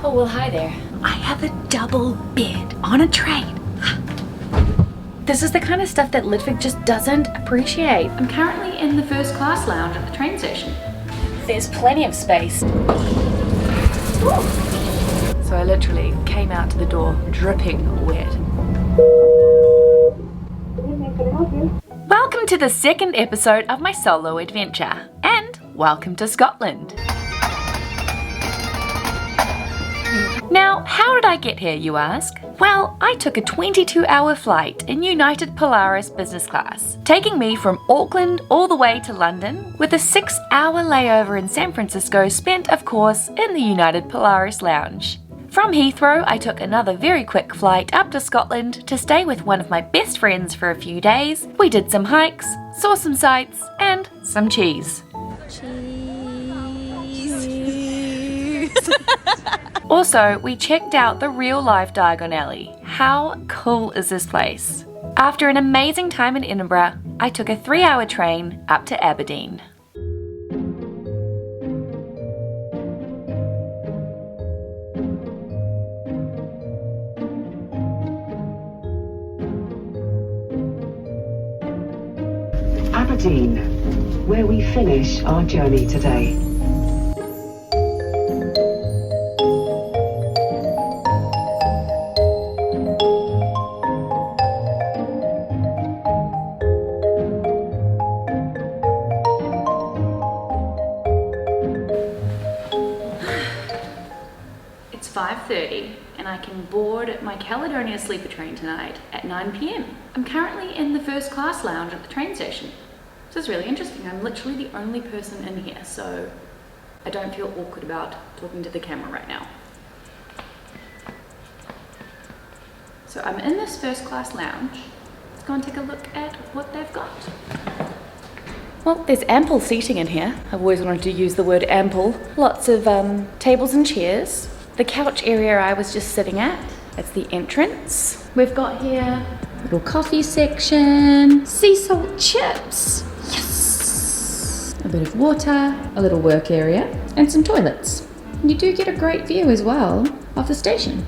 Oh, well, hi there. I have a double bed on a train. This is the kind of stuff that Ludvig just doesn't appreciate. I'm currently in the first class lounge at the train station. There's plenty of space. Ooh. So I literally came out to the door dripping wet. Welcome to the second episode of my solo adventure, and welcome to Scotland. Now, how did I get here, you ask? Well, I took a 22-hour flight in United Polaris business class, taking me from Auckland all the way to London, with a 6-hour layover in San Francisco spent, of course, in the United Polaris lounge. From Heathrow, I took another very quick flight up to Scotland to stay with one of my best friends for a few days. We did some hikes, saw some sights, and some cheese. Also, we checked out the real-life Diagon Alley. How cool is this place? After an amazing time in Edinburgh, I took a 3-hour train up to Aberdeen. Aberdeen, where we finish our journey today. It's 5:30 and I can board my Caledonian Sleeper train tonight at 9 p.m. I'm currently in the first class lounge at the train station. This is really interesting. I'm literally the only person in here, so I don't feel awkward about talking to the camera right now. So I'm in this first class lounge. Let's go and take a look at what they've got. Well, there's ample seating in here. I've always wanted to use the word ample. Lots of tables and chairs. The couch area I was just sitting at, that's the entrance. We've got here a little coffee section, sea salt chips, yes! A bit of water, a little work area, and some toilets. And you do get a great view as well of the station.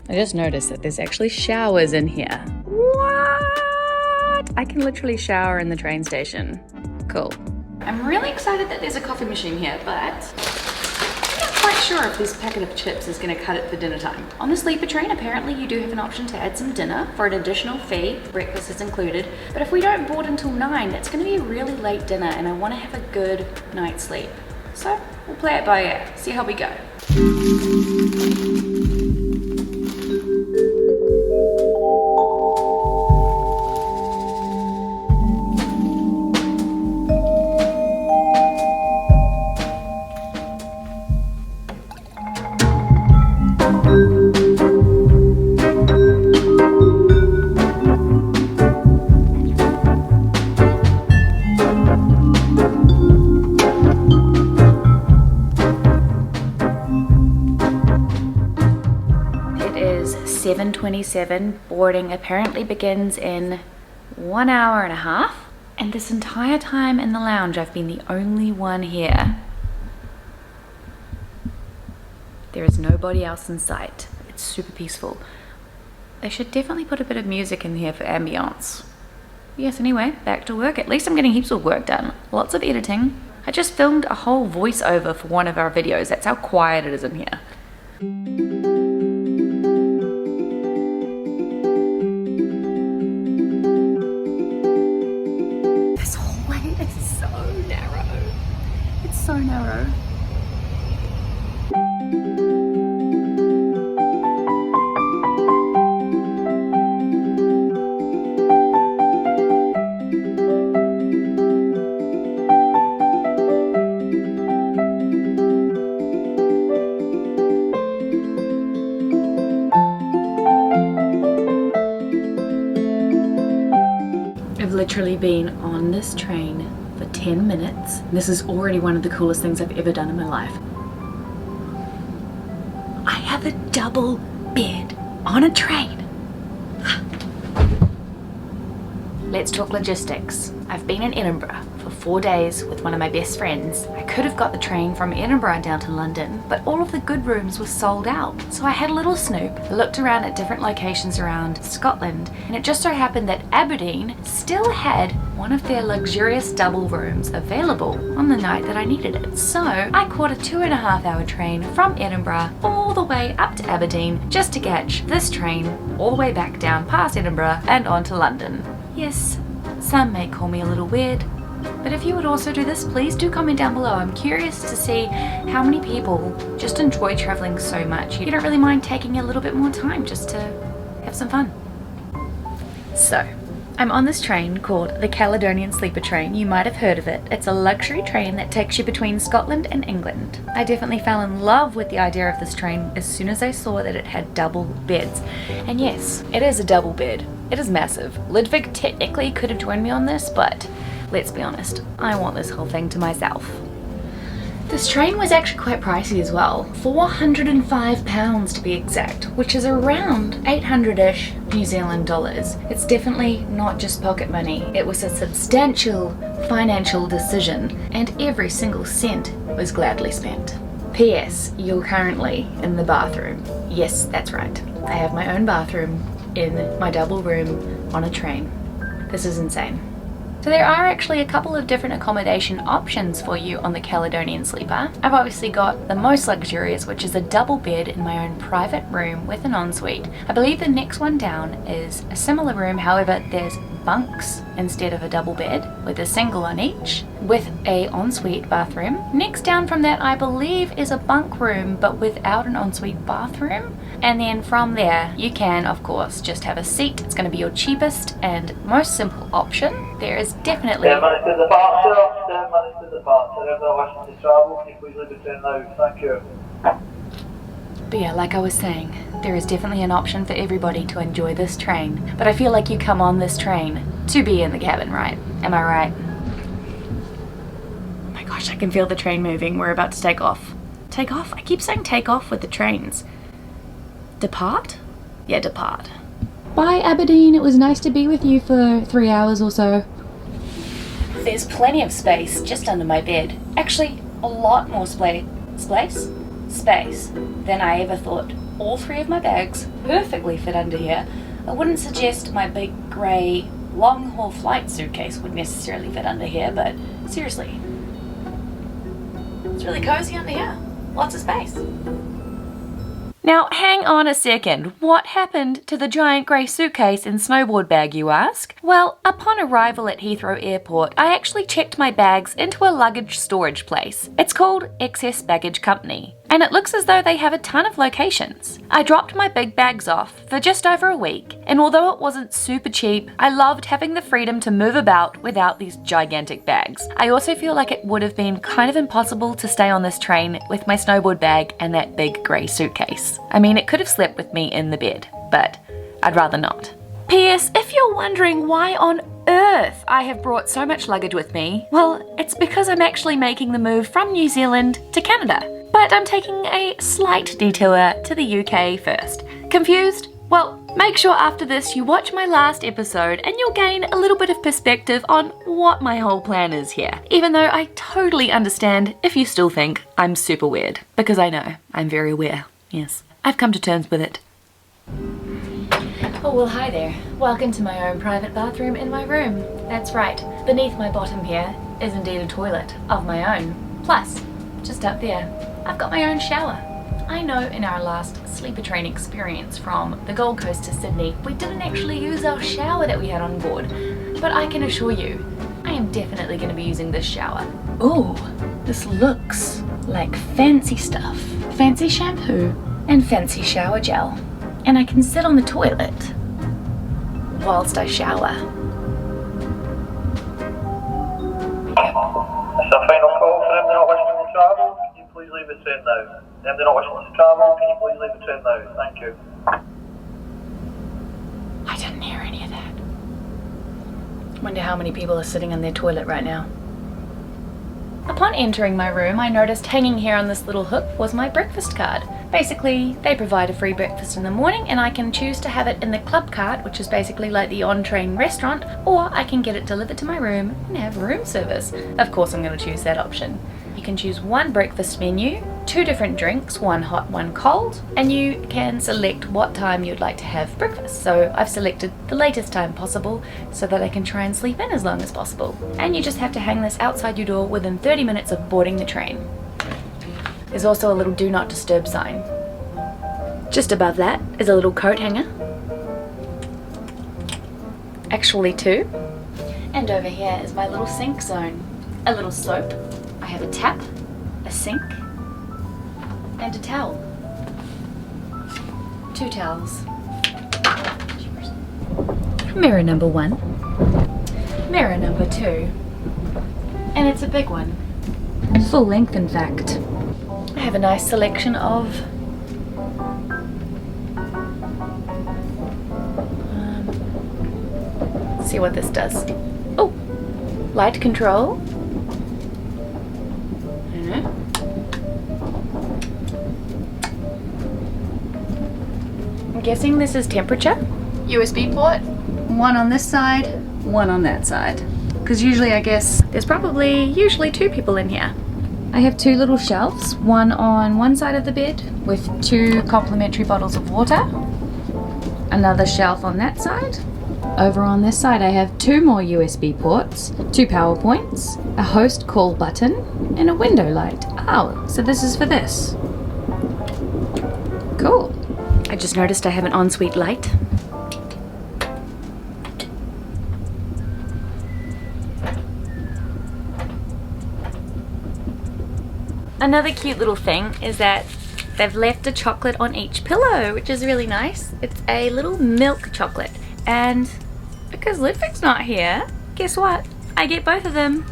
I just noticed that there's actually showers in here. What? I can literally shower in the train station. Cool. I'm really excited that there's a coffee machine here, but I'm not quite sure if this packet of chips is going to cut it for dinner time. On the sleeper train, apparently you do have an option to add some dinner for an additional fee. Breakfast is included, but if we don't board until 9, that's going to be a really late dinner and I want to have a good night's sleep. So we'll play it by ear, see how we go. It is 7:27. Boarding apparently begins in 1 hour and a half. And this entire time in the lounge, I've been the only one here. There is nobody else in sight. It's super peaceful. They should definitely put a bit of music in here for ambience. Yes, anyway, back to work. At least I'm getting heaps of work done. Lots of editing. I just filmed a whole voiceover for one of our videos. That's how quiet it is in here. This hallway is so narrow. It's so narrow. I've literally been on this train for 10 minutes. This is already one of the coolest things I've ever done in my life. I have a double bed on a train. Let's talk logistics. I've been in Edinburgh for 4 days with one of my best friends. I could have got the train from Edinburgh down to London, but all of the good rooms were sold out. So I had a little snoop, looked around at different locations around Scotland, and it just so happened that Aberdeen still had one of their luxurious double rooms available on the night that I needed it. So I caught a 2.5-hour train from Edinburgh all the way up to Aberdeen just to catch this train all the way back down past Edinburgh and on to London. Yes, some may call me a little weird, but if you would also do this, please do comment down below. I'm curious to see how many people just enjoy traveling so much. You don't really mind taking a little bit more time just to have some fun. So, I'm on this train called the Caledonian Sleeper train. You might have heard of it. It's a luxury train that takes you between Scotland and England. I definitely fell in love with the idea of this train as soon as I saw that it had double beds. And yes, it is a double bed. It is massive. Ludvig technically could have joined me on this, but let's be honest, I want this whole thing to myself. This train was actually quite pricey as well, £405 to be exact, which is around 800-ish New Zealand dollars. It's definitely not just pocket money, it was a substantial financial decision, and every single cent was gladly spent. P.S. You're currently in the bathroom. Yes, that's right. I have my own bathroom in my double room on a train. This is insane. So there are actually a couple of different accommodation options for you on the Caledonian Sleeper. I've obviously got the most luxurious, which is a double bed in my own private room with an ensuite. I believe the next one down is a similar room, however there's bunks instead of a double bed with a single on each with a ensuite bathroom. Next down from that I believe is a bunk room but without an ensuite bathroom, and then from there you can of course just have a seat. It's going to be your cheapest and most simple option. There is definitely 10 minutes to departure, 10 minutes to departure. If not wishing to travel, can you please leave the train now? Thank you. But yeah, like I was saying, there is definitely an option for everybody to enjoy this train. But I feel like you come on this train to be in the cabin, right? Am I right? Oh my gosh, I can feel the train moving. We're about to take off. Take off? I keep saying take off with the trains. Depart? Yeah, depart. Bye, Aberdeen. It was nice to be with you for 3 hours or so. There's plenty of space just under my bed. Actually, a lot more space than I ever thought. All 3 of my bags perfectly fit under here. I wouldn't suggest my big grey long haul flight suitcase would necessarily fit under here, but seriously, it's really cozy under here. Lots of space. Now, hang on a second. What happened to the giant grey suitcase and snowboard bag, you ask? Well, upon arrival at Heathrow Airport, I actually checked my bags into a luggage storage place. It's called Excess Baggage Company, and it looks as though they have a ton of locations. I dropped my big bags off for just over a week, and although it wasn't super cheap, I loved having the freedom to move about without these gigantic bags. I also feel like it would have been kind of impossible to stay on this train with my snowboard bag and that big grey suitcase. I mean, it could have slept with me in the bed, but I'd rather not. P.S. If you're wondering why on earth I have brought so much luggage with me, well, it's because I'm actually making the move from New Zealand to Canada. But I'm taking a slight detour to the UK first. Confused? Well, make sure after this you watch my last episode and you'll gain a little bit of perspective on what my whole plan is here. Even though I totally understand if you still think I'm super weird, because I know I'm very aware. Yes, I've come to terms with it. Oh, well, hi there. Welcome to my own private bathroom in my room. That's right, beneath my bottom here is indeed a toilet of my own. Plus, just up there, I've got my own shower. I know in our last sleeper train experience from the Gold Coast to Sydney, we didn't actually use our shower that we had on board, but I can assure you, I am definitely going to be using this shower. Ooh, this looks like fancy stuff. Fancy shampoo and fancy shower gel. And I can sit on the toilet whilst I shower. It's a final call for them not wishing to travel. Can you please leave the train now? Them not wishing to travel, can you please leave the train now? Thank you. I didn't hear any of that. Wonder how many people are sitting in their toilet right now. Upon entering my room, I noticed hanging here on this little hook was my breakfast card. Basically, they provide a free breakfast in the morning and I can choose to have it in the club cart, which is basically like the on-train restaurant, or I can get it delivered to my room and have room service. Of course, I'm going to choose that option. You can choose one breakfast menu, 2 different drinks, one hot, one cold, and you can select what time you'd like to have breakfast. So I've selected the latest time possible so that I can try and sleep in as long as possible. And you just have to hang this outside your door within 30 minutes of boarding the train. There's also a little do not disturb sign. Just above that is a little coat hanger. Actually 2. And over here is my little sink zone. A little soap. I have a tap, a sink, and a towel. 2 towels. Mirror number 1. Mirror number 2. And it's a big one. Full length, in fact. I have a nice selection of let's see what this does. Oh, light control. I'm guessing this is temperature. USB port. 1 on this side, 1 on that side. Because usually I guess there's usually 2 people in here. I have 2 little shelves, one on one side of the bed with 2 complimentary bottles of water. Another shelf on that side. Over on this side I have 2 more USB ports, 2 power points, a host call button, and a window light. Oh, so this is for this. Cool. I just noticed I have an ensuite light. Another cute little thing is that they've left a chocolate on each pillow, which is really nice. It's a little milk chocolate. And because Ludvig's not here, guess what? I get both of them.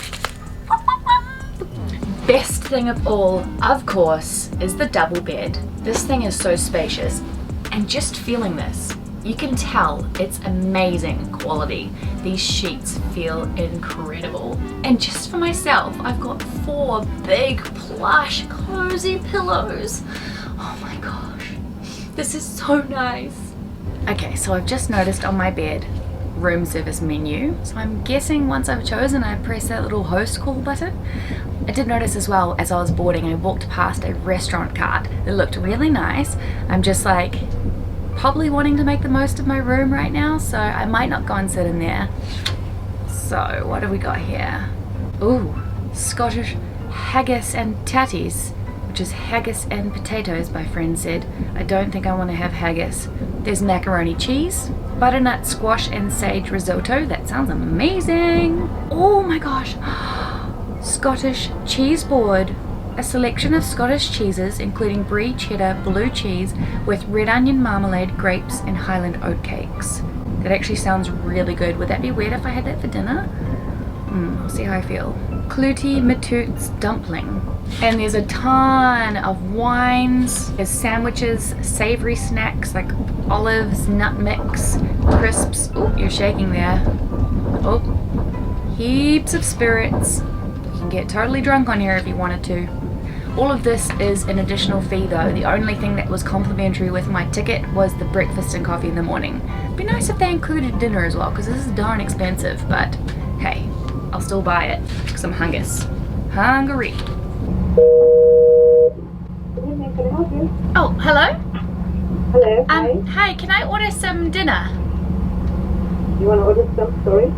Best thing of all, of course, is the double bed. This thing is so spacious. And just feeling this, you can tell it's amazing quality. These sheets feel incredible. And just for myself, I've got 4 big plush cozy pillows. Oh my gosh, this is so nice. Okay, so I've just noticed on my bed, room service menu. So I'm guessing once I've chosen, I press that little host call button. I did notice as well, as I was boarding, I walked past a restaurant cart that looked really nice. I'm just like, probably wanting to make the most of my room right now, so I might not go and sit in there. So what have we got here? Ooh, Scottish haggis and tatties, which is haggis and potatoes, my friend said. I don't think I want to have haggis. There's macaroni cheese, butternut squash and sage risotto. That sounds amazing. Oh my gosh. Scottish cheese board. A selection of Scottish cheeses, including brie, cheddar, blue cheese, with red onion marmalade, grapes, and Highland oatcakes. That actually sounds really good. Would that be weird if I had that for dinner? I'll see how I feel. Clootie Matoots dumpling. And there's a ton of wines. There's sandwiches, savory snacks like olives, nut mix, crisps. Oh, you're shaking there. Oh, heaps of spirits. You can get totally drunk on here if you wanted to. All of this is an additional fee though. The only thing that was complimentary with my ticket was the breakfast and coffee in the morning. It'd be nice if they included dinner as well, because this is darn expensive, but hey, I'll still buy it because I'm hungry. Can I help you? Oh, hello? Hello, hi. Hi, can I order some dinner? You want to order some, sorry?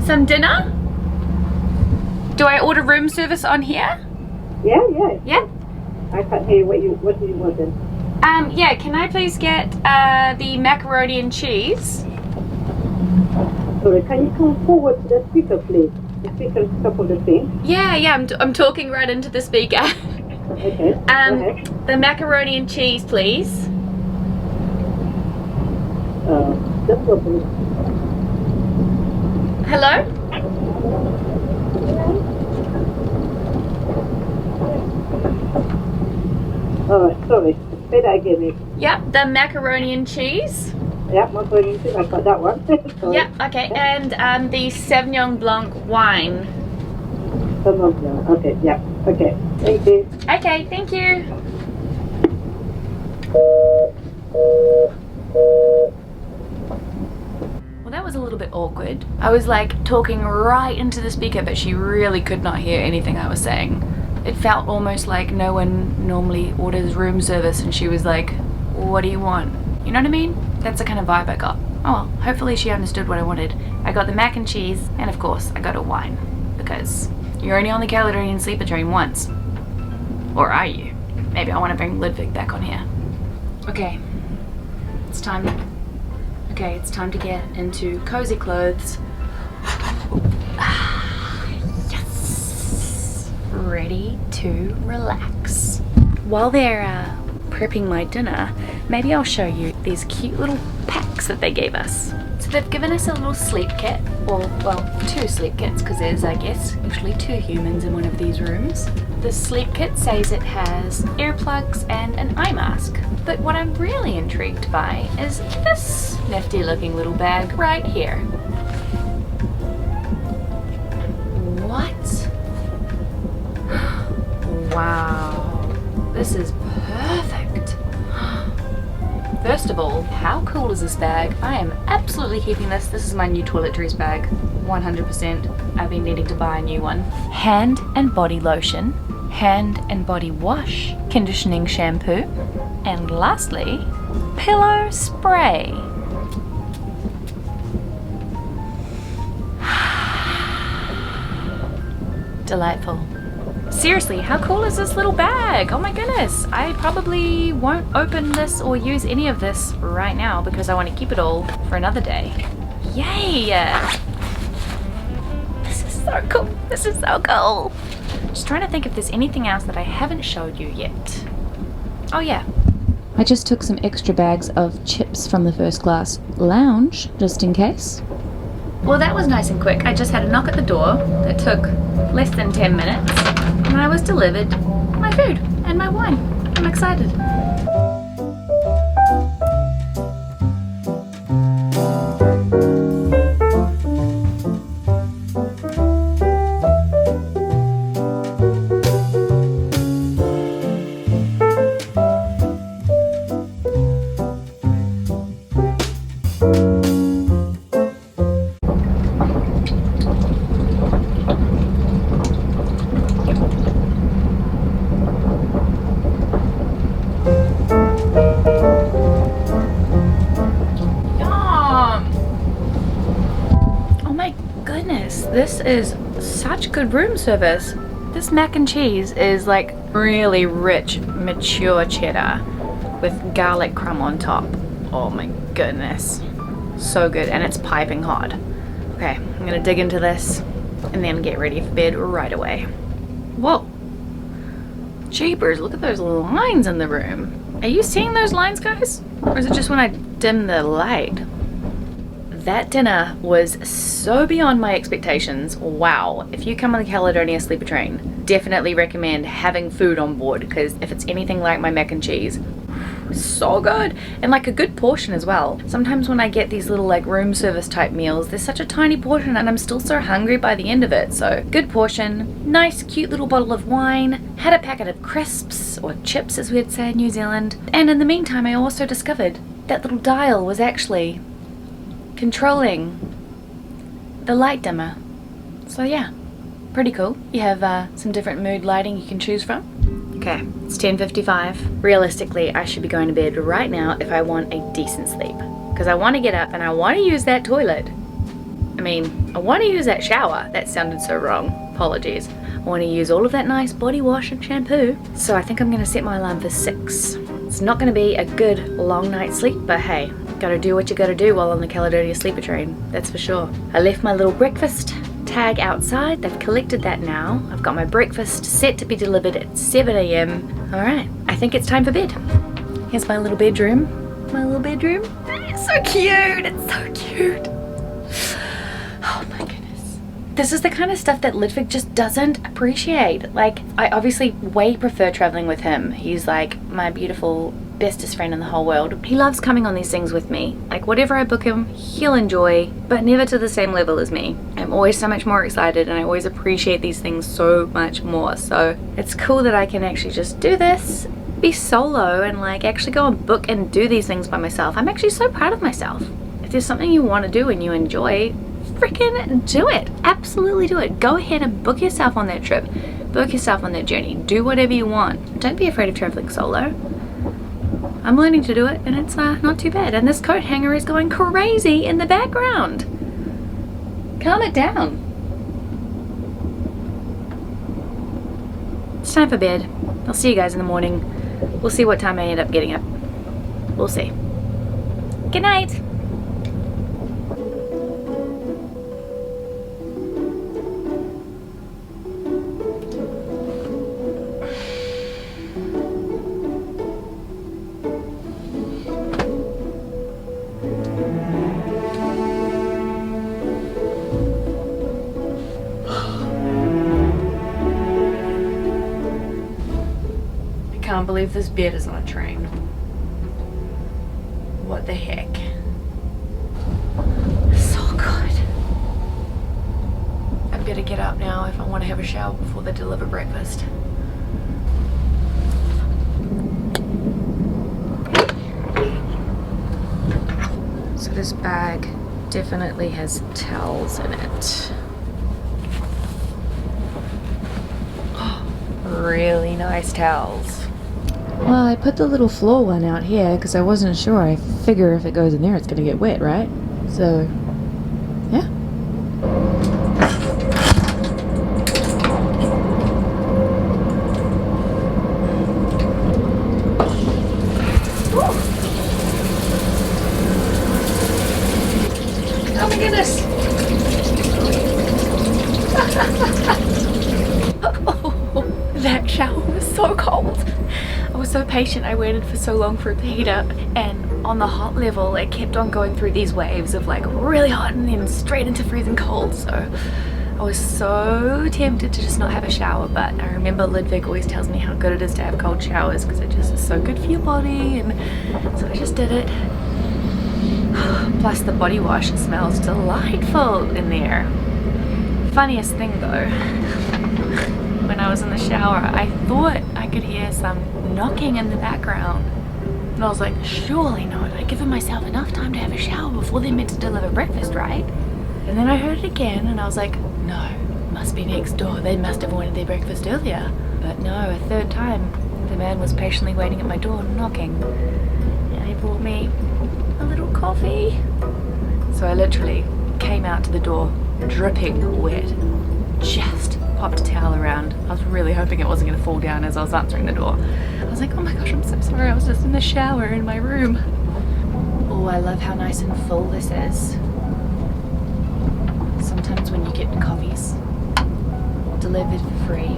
Some dinner? Do I order room service on here? Yeah. Yeah? I can't hear what do you want then? Yeah, can I please get the macaroni and cheese? Sorry, can you come forward to the speaker, please? The speaker is top of the thing. Yeah, I'm talking right into the speaker. Okay, go ahead. The macaroni and cheese, please. Just open it. Hello? Alright, sorry. Say that again. Yep, the macaroni and cheese. Yep, macaroni and cheese. I got that one. Sorry. Yep, okay, and the Sauvignon Blanc wine. Okay, yeah. Okay. Thank you. Okay, thank you. awkward. I was like talking right into the speaker, but she really could not hear anything I was saying. It felt almost like no one normally orders room service and she was like, what do you want? You know what I mean? That's the kind of vibe I got. Oh well, hopefully she understood what I wanted. I got the mac and cheese, and of course I got a wine, because you're only on the Caledonian Sleeper train once. Or are you? Maybe I want to bring Ludvig back on here. Okay, it's time to get into cozy clothes. Yes! Ready to relax. While they're prepping my dinner, maybe I'll show you these cute little packs that they gave us. So they've given us a little sleep kit, or well, 2 sleep kits, because there's, I guess, usually 2 humans in one of these rooms. The sleep kit says it has earplugs and an eye mask, but what I'm really intrigued by is this nifty looking little bag right here. What? Wow, this is perfect. First of all, how cool is this bag? I am absolutely keeping this. This is my new toiletries bag, 100%. I've been needing to buy a new one. Hand and body lotion, hand and body wash, conditioning shampoo, and lastly, pillow spray. Delightful. Seriously, how cool is this little bag? Oh my goodness. I probably won't open this or use any of this right now because I want to keep it all for another day. Yay! This is so cool. This is so cool. Just trying to think if there's anything else that I haven't showed you yet. Oh yeah. I just took some extra bags of chips from the first class lounge, just in case. Well, that was nice and quick. I just had a knock at the door that took less than 10 minutes, and I was delivered my food and my wine. I'm excited. This is such good room service. This mac and cheese is like really rich, mature cheddar with garlic crumb on top. Oh my goodness. So good, and it's piping hot. Okay, I'm gonna dig into this and then get ready for bed right away. Whoa. Jeepers, look at those lines in the room. Are you seeing those lines, guys? Or is it just when I dim the light? That dinner was so beyond my expectations. Wow. If you come on the Caledonian Sleeper train, definitely recommend having food on board, because if it's anything like my mac and cheese, so good. And like a good portion as well. Sometimes when I get these little like room service type meals, there's such a tiny portion and I'm still so hungry by the end of it. So good portion, nice cute little bottle of wine, had a packet of crisps, or chips as we'd say in New Zealand. And in the meantime, I also discovered that little dial was actually controlling the light dimmer. So yeah, pretty cool. You have some different mood lighting you can choose from. Okay, it's 10:55. Realistically, I should be going to bed right now if I want a decent sleep, because I want to get up and I want to use that toilet. I mean, I want to use that shower. That sounded so wrong. Apologies. I want to use all of that nice body wash and shampoo. So I think I'm going to set my alarm for 6. It's not going to be a good long night's sleep, but hey, gotta do what you gotta do while on the Caledonian Sleeper train, that's for sure. I left my little breakfast tag outside. They've collected that now. I've got my breakfast set to be delivered at 7 a.m. Alright, I think it's time for bed. Here's my little bedroom. My little bedroom. It's so cute, it's so cute. Oh my goodness. This is the kind of stuff that Ludvig just doesn't appreciate. Like, I obviously way prefer traveling with him. He's like my beautiful bestest friend in the whole world. He loves coming on these things with me. Like whatever I book him, he'll enjoy, but never to the same level as me. I'm always so much more excited and I always appreciate these things so much more. So it's cool that I can actually just do this, be solo, and like actually go and book and do these things by myself. I'm actually so proud of myself. If there's something you want to do and you enjoy, freaking do it. Absolutely do it. Go ahead and book yourself on that trip. Book yourself on that journey. Do whatever you want. Don't be afraid of traveling solo. I'm learning to do it, and it's not too bad. And this coat hanger is going crazy in the background. Calm it down. It's time for bed. I'll see you guys in the morning. We'll see what time I end up getting up. We'll see. Good night. I can't believe this bed is on a train. What the heck? So good. I better get up now if I want to have a shower before they deliver breakfast. So this bag definitely has towels in it. Really nice towels. Well, I put the little floor one out here because I wasn't sure. I figure if it goes in there, it's going to get wet, right? So, yeah. Oh my goodness! Oh, that shower was so cold. I was so patient. I waited for so long for it to heat up, and on the hot level it kept on going through these waves of like really hot and then straight into freezing cold. So I was so tempted to just not have a shower, but I remember Ludvig always tells me how good it is to have cold showers because it just is so good for your body, and so I just did it. Plus the body wash smells delightful in there. Funniest thing though, when I was in the shower, I thought I could hear some knocking in the background. And I was like, surely not. I've given myself enough time to have a shower before they're meant to deliver breakfast, right? And then I heard it again and I was like, no, must be next door. They must have wanted their breakfast earlier. But no, a third time, the man was patiently waiting at my door knocking. And he brought me a little coffee. So I literally came out to the door dripping wet. Just popped a towel around. I was really hoping it wasn't going to fall down as I was answering the door. I was like, oh my gosh, I'm so sorry. I was just in the shower in my room. Oh, I love how nice and full this is. Sometimes when you get coffees delivered for free,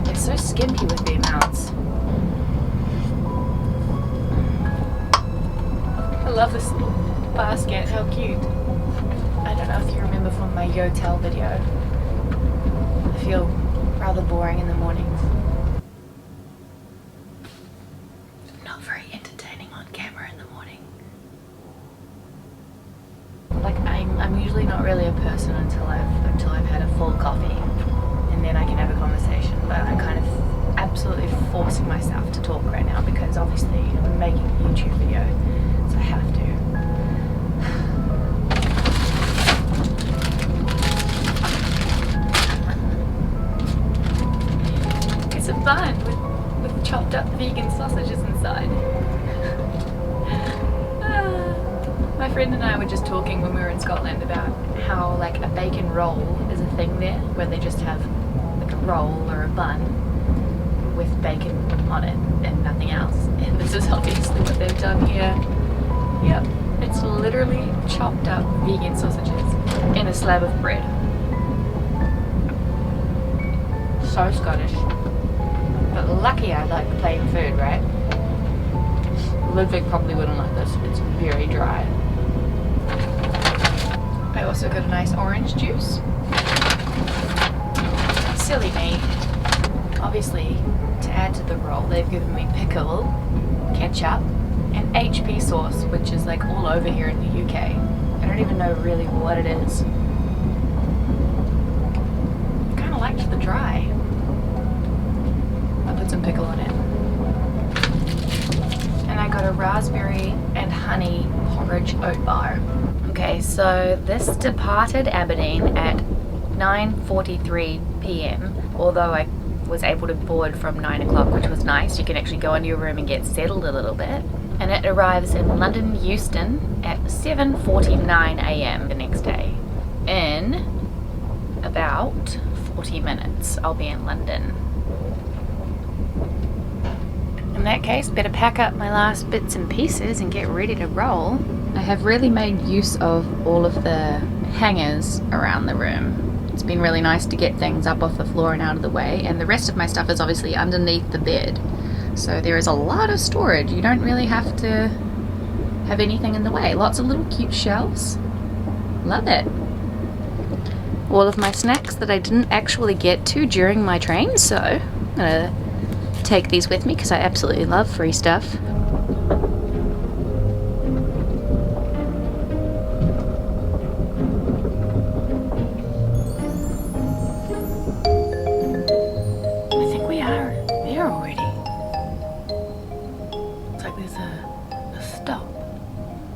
they're so skimpy with the amounts. I love this little basket. How cute. I don't know if you remember from my Yotel video. I feel rather boring in the mornings. Not very entertaining on camera in the morning. Like I'm usually not really a person until I've had a full coffee, and then I can have a conversation. But I'm kind of absolutely forcing myself to talk right now because obviously I'm making a YouTube video, so I have to. A bun with chopped up vegan sausages inside. My friend and I were just talking when we were in Scotland about how like a bacon roll is a thing there, where they just have like a roll or a bun with bacon on it and nothing else. And this is obviously what they've done here. Yep, it's literally chopped up vegan sausages in a slab of bread. So Scottish. But lucky I like plain food, right? Ludvig probably wouldn't like this. It's very dry. I also got a nice orange juice. Silly me. Obviously, to add to the roll, they've given me pickle, ketchup, and HP sauce, which is like all over here in the UK. I don't even know really what it is. Kind of liked the dry. I put some pickle on it. And I got got a raspberry and honey porridge oat bar. Okay, so this departed Aberdeen at 9:43 p.m. although I was able to board from 9 o'clock, which was nice. You can actually go into your room and get settled a little bit. And it arrives in London Euston at 7:49 a.m. the next day. In about 40 minutes, I'll be in London. In that case, better pack up my last bits and pieces and get ready to roll. I have really made use of all of the hangers around the room. It's been really nice to get things up off the floor and out of the way, and the rest of my stuff is obviously underneath the bed. So there is a lot of storage. You don't really have to have anything in the way. Lots of little cute shelves. Love it. All of my snacks that I didn't actually get to during my train, so I'm gonna take these with me because I absolutely love free stuff. I think we are there already. It's like there's a stop.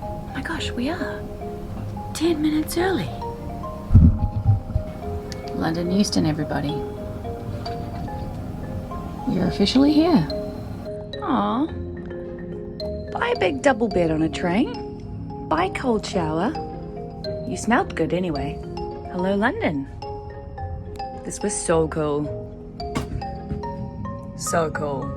Oh my gosh, we are 10 minutes early. London Euston, everybody. You're officially here. Aw. Bye, big double bed on a train. Bye, cold shower. You smelled good anyway. Hello, London. This was so cool. So cool.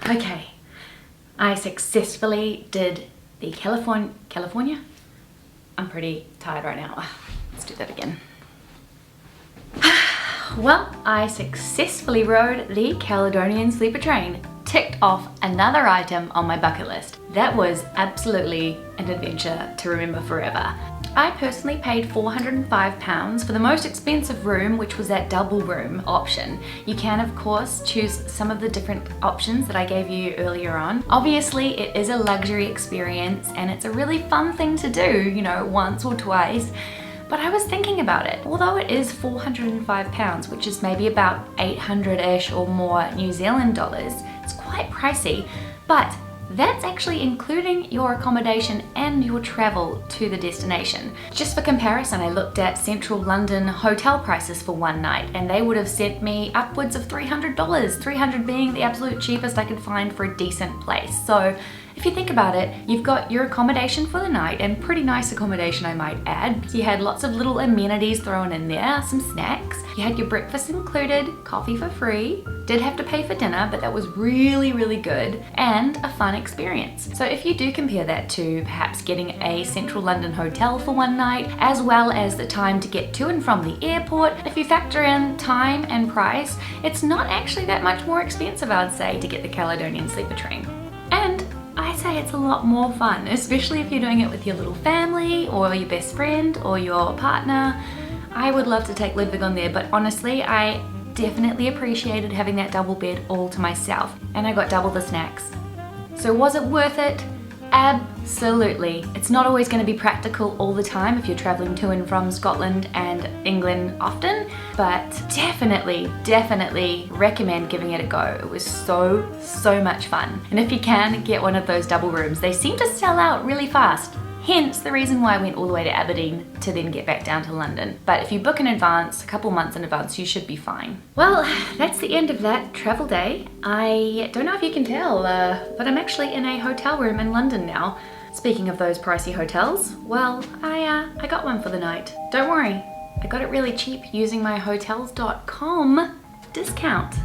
Okay, I successfully did the California? I'm pretty tired right now. Let's do that again. Well, I successfully rode the Caledonian Sleeper train. Ticked off another item on my bucket list. That was absolutely an adventure to remember forever. I personally paid £405 for the most expensive room, which was that double room option. You can of course choose some of the different options that I gave you earlier on. Obviously it is a luxury experience and it's a really fun thing to do, you know, once or twice. But I was thinking about it. Although it is £405, which is maybe about 800-ish or more New Zealand dollars, it's quite pricey, but that's actually including your accommodation and your travel to the destination. Just for comparison, I looked at central London hotel prices for one night and they would have sent me upwards of $300, $300 being the absolute cheapest I could find for a decent place. So if you think about it, you've got your accommodation for the night, and pretty nice accommodation I might add. You had lots of little amenities thrown in there, some snacks. You had your breakfast included, coffee for free. Did have to pay for dinner, but that was really, really good and a fun experience. So if you do compare that to perhaps getting a central London hotel for one night, as well as the time to get to and from the airport, if you factor in time and price, it's not actually that much more expensive, I'd say, to get the Caledonian Sleeper train. And I say it's a lot more fun, especially if you're doing it with your little family or your best friend or your partner. I would love to take Ludvig on there, but honestly, I definitely appreciated having that double bed all to myself, and I got double the snacks. So was it worth it? Absolutely. It's not always going to be practical all the time if you're traveling to and from Scotland and England often, but definitely recommend giving it a go. It was so much fun. And if you can, get one of those double rooms. They seem to sell out really fast. Hence the reason why I went all the way to Aberdeen to then get back down to London. But if you book in advance, a couple months in advance, you should be fine. Well, that's the end of that travel day. I don't know if you can tell, but I'm actually in a hotel room in London now. Speaking of those pricey hotels, well, I got one for the night. Don't worry, I got it really cheap using my hotels.com discount.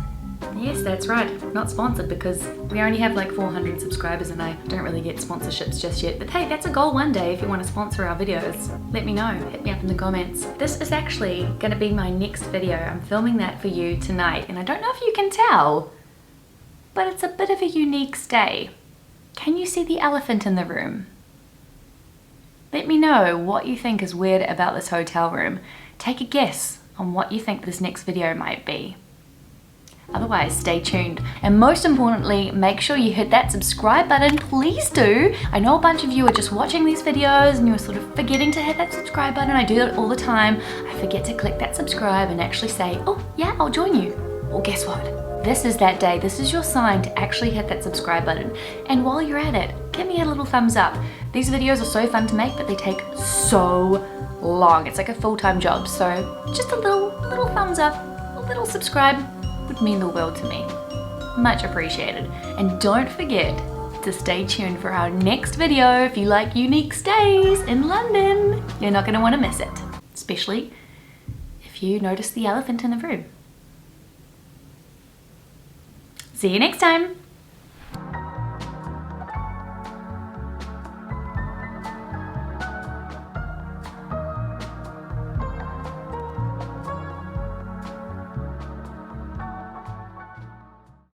Yes, that's right. Not sponsored because we only have like 400 subscribers and I don't really get sponsorships just yet. But hey, that's a goal one day if you want to sponsor our videos. Let me know. Hit me up in the comments. This is actually going to be my next video. I'm filming that for you tonight and I don't know if you can tell, but it's a bit of a unique stay. Can you see the elephant in the room? Let me know what you think is weird about this hotel room. Take a guess on what you think this next video might be. Otherwise, stay tuned. And most importantly, make sure you hit that subscribe button, please do. I know a bunch of you are just watching these videos and you're sort of forgetting to hit that subscribe button. I do that all the time. I forget to click that subscribe and actually say, oh yeah, I'll join you. Well, guess what? This is that day. This is your sign to actually hit that subscribe button. And while you're at it, give me a little thumbs up. These videos are so fun to make, but they take so long. It's like a full-time job. So just a little thumbs up, a little subscribe would mean the world to me. Much appreciated. And don't forget to stay tuned for our next video if you like unique stays in London. You're not going to want to miss it, especially if you notice the elephant in the room. See you next time.